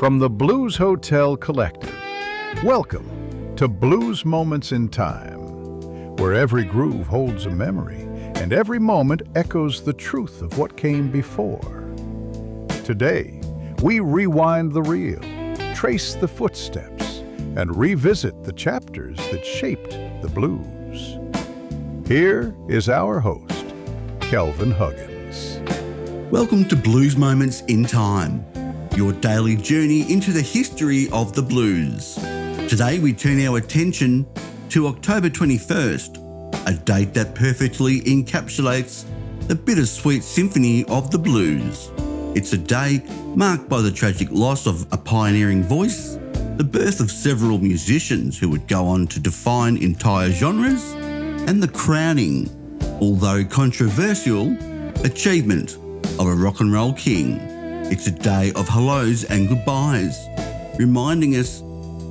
From the Blues Hotel Collective, welcome to Blues Moments in Time, where every groove holds a memory and every moment echoes the truth of what came before. Today, we rewind the reel, trace the footsteps, and revisit the chapters that shaped the blues. Here is our host, Kelvin Huggins. Welcome to Blues Moments in Time, your daily journey into the history of the blues. Today we turn our attention to October 21st, a date that perfectly encapsulates the Bittersweet Symphony of the blues. It's a day marked by the tragic loss of a pioneering voice, the birth of several musicians who would go on to define entire genres, and the crowning, although controversial, achievement of a rock and roll king. It's a day of hellos and goodbyes, reminding us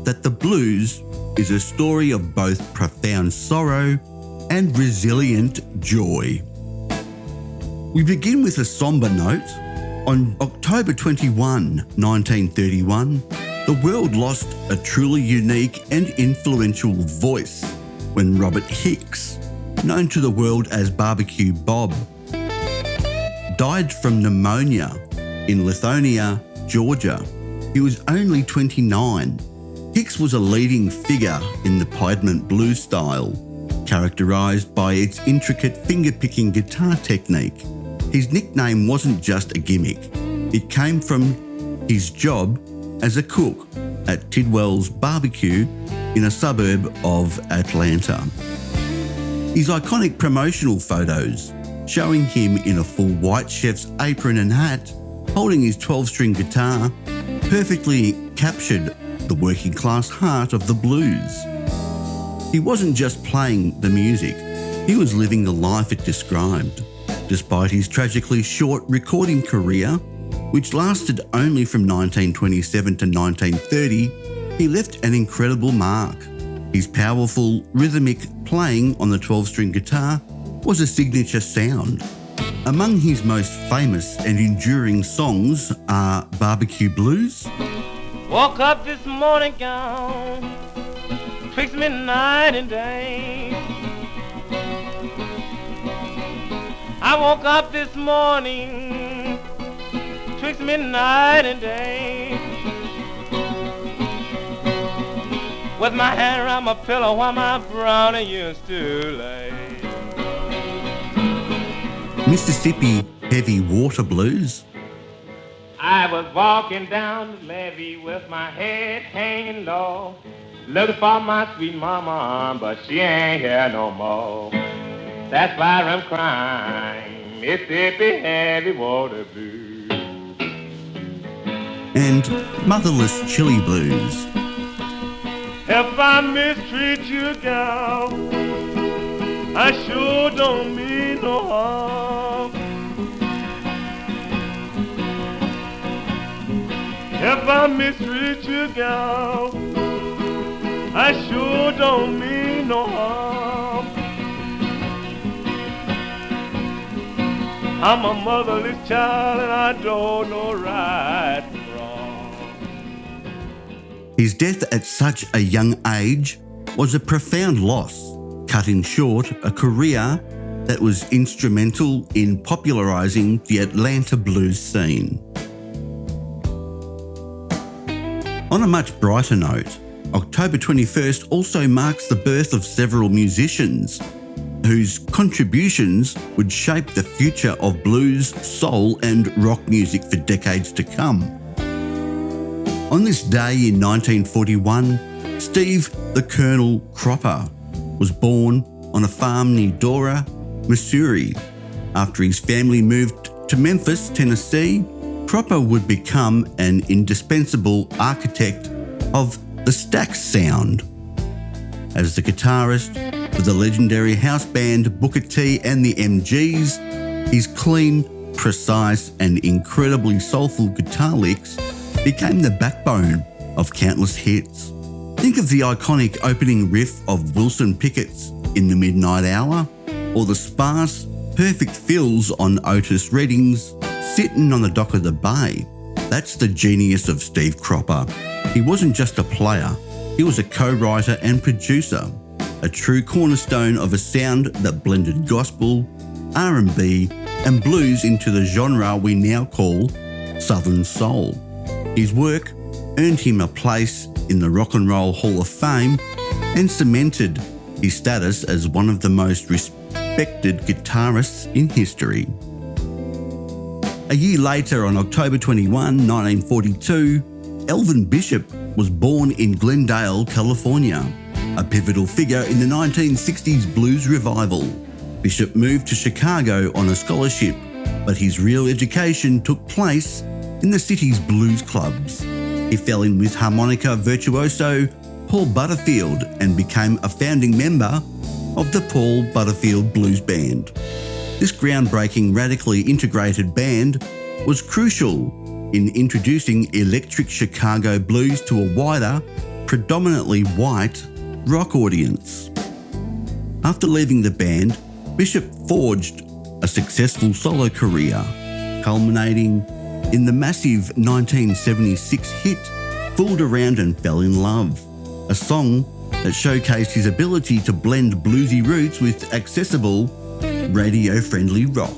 that the blues is a story of both profound sorrow and resilient joy. We begin with a sombre note. On October 21, 1931, the world lost a truly unique and influential voice when Robert Hicks, known to the world as Barbecue Bob, died from pneumonia in Lithonia, Georgia. He was only 29. Hicks was a leading figure in the Piedmont blues style, characterised by its intricate finger-picking guitar technique. His nickname wasn't just a gimmick. It came from his job as a cook at Tidwell's Barbecue in a suburb of Atlanta. His iconic promotional photos, showing him in a full white chef's apron and hat, holding his 12-string guitar, perfectly captured the working-class heart of the blues. He wasn't just playing the music, he was living the life it described. Despite his tragically short recording career, which lasted only from 1927 to 1930, he left an incredible mark. His powerful, rhythmic playing on the 12-string guitar was a signature sound. Among his most famous and enduring songs are Barbecue Blues, Woke up this morning gone, twixt midnight and day. I woke up this morning, twixt midnight and day, with my hand around my pillow while my brownie used to lay. Mississippi Heavy Water Blues. I was walking down the levee with my head hanging low, looking for my sweet mama, but she ain't here no more. That's why I'm crying, Mississippi Heavy Water Blues. And Motherless Chili Blues. If I mistreat you, gal, I sure don't mean no harm. If I mistreat you, gal, I sure don't mean no harm. I'm a motherless child and I don't know right from wrong. His death at such a young age was a profound loss, cutting short a career that was instrumental in popularising the Atlanta blues scene. On a much brighter note, October 21st also marks the birth of several musicians whose contributions would shape the future of blues, soul and rock music for decades to come. On this day in 1941, Steve the Colonel Cropper was born on a farm near Dora, Missouri. After his family moved to Memphis, Tennessee, Cropper would become an indispensable architect of the Stax sound. As the guitarist for the legendary house band Booker T and the MGs, his clean, precise and incredibly soulful guitar licks became the backbone of countless hits. Think of the iconic opening riff of Wilson Pickett's In the Midnight Hour, or the sparse, perfect fills on Otis Redding's Sittin' on the Dock of the Bay. That's the genius of Steve Cropper. He wasn't just a player, he was a co-writer and producer, a true cornerstone of a sound that blended gospel, R&B and blues into the genre we now call Southern Soul. His work earned him a place in the Rock and Roll Hall of Fame and cemented his status as one of the most respected guitarists in history. A year later, on October 21, 1942, Elvin Bishop was born in Glendale, California, a pivotal figure in the 1960s blues revival. Bishop moved to Chicago on a scholarship, but his real education took place in the city's blues clubs. He fell in with harmonica virtuoso Paul Butterfield and became a founding member of the Paul Butterfield Blues Band. This groundbreaking, radically integrated band was crucial in introducing electric Chicago blues to a wider, predominantly white, rock audience. After leaving the band, Bishop forged a successful solo career, culminating in the massive 1976 hit Fooled Around and Fell in Love, a song that showcased his ability to blend bluesy roots with accessible, radio-friendly rock.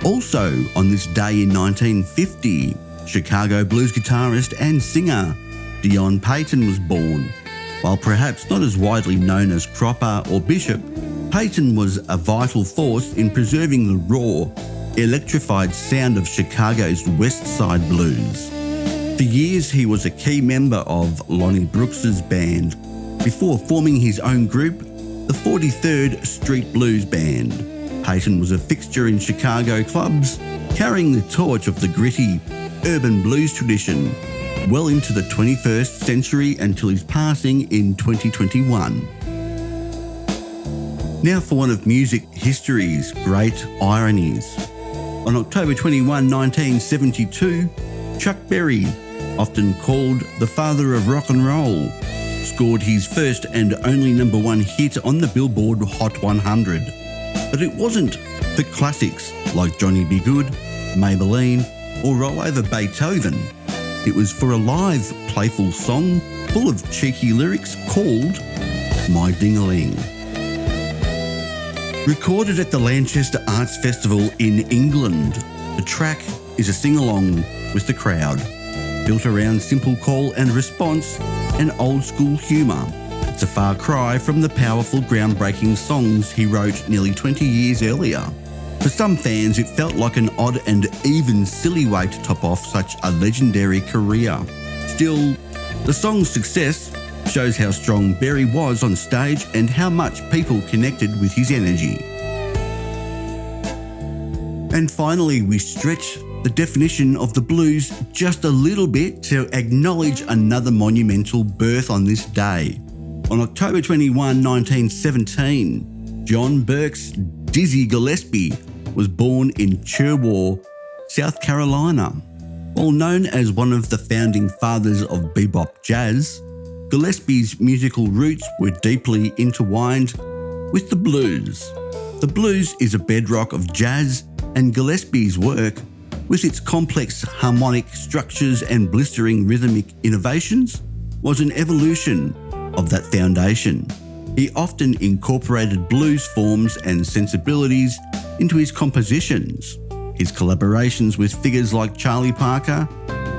Also on this day in 1950, Chicago blues guitarist and singer Dion Payton was born. While perhaps not as widely known as Cropper or Bishop, Payton was a vital force in preserving the raw, electrified sound of Chicago's West Side blues. For years, he was a key member of Lonnie Brooks's band before forming his own group, the 43rd Street Blues Band. Payton was a fixture in Chicago clubs, carrying the torch of the gritty, urban blues tradition well into the 21st century until his passing in 2021. Now for one of music history's great ironies. On October 21, 1972, Chuck Berry, often called the father of rock and roll, scored his first and only number one hit on the Billboard Hot 100. But it wasn't for classics like Johnny B. Good, Maybelline, or Roll Over Beethoven. It was for a live, playful song full of cheeky lyrics called My Ding-A-Ling. Recorded at the Lanchester Arts Festival in England, the track is a sing-along with the crowd, built around simple call and response and old-school humour. It's a far cry from the powerful, groundbreaking songs he wrote nearly 20 years earlier. For some fans, it felt like an odd and even silly way to top off such a legendary career. Still, the song's success shows how strong Berry was on stage and how much people connected with his energy. And finally, we stretch the definition of the blues just a little bit to acknowledge another monumental birth on this day. On October 21, 1917, John Burke's Dizzy Gillespie was born in Cherwar, South Carolina. While known as one of the founding fathers of bebop jazz, Gillespie's musical roots were deeply intertwined with the blues. The blues is a bedrock of jazz, and Gillespie's work, with its complex harmonic structures and blistering rhythmic innovations, was an evolution of that foundation. He often incorporated blues forms and sensibilities into his compositions. His collaborations with figures like Charlie Parker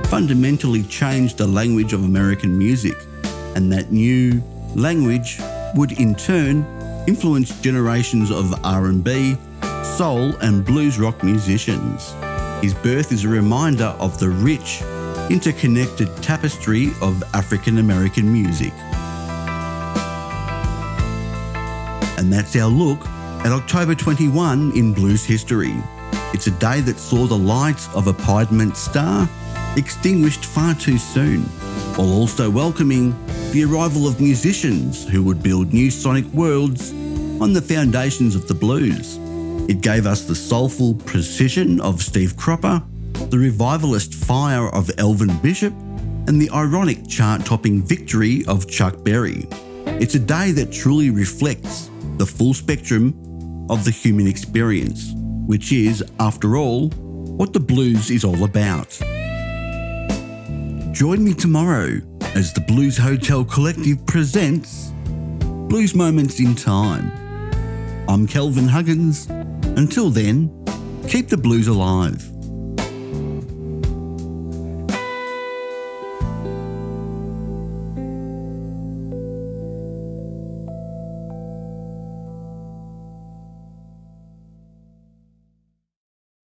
fundamentally changed the language of American music, and that new language would in turn influence generations of R&B, soul and blues rock musicians. His birth is a reminder of the rich, interconnected tapestry of African American music. And that's our look at October 21 in blues history. It's a day that saw the light of a Piedmont star extinguished far too soon, while also welcoming the arrival of musicians who would build new sonic worlds on the foundations of the blues. It gave us the soulful precision of Steve Cropper, the revivalist fire of Elvin Bishop, and the ironic chart-topping victory of Chuck Berry. It's a day that truly reflects the full spectrum of the human experience, which is, after all, what the blues is all about. Join me tomorrow as the Blues Hotel Collective presents Blues Moments in Time. I'm Kelvin Huggins. Until then, keep the blues alive.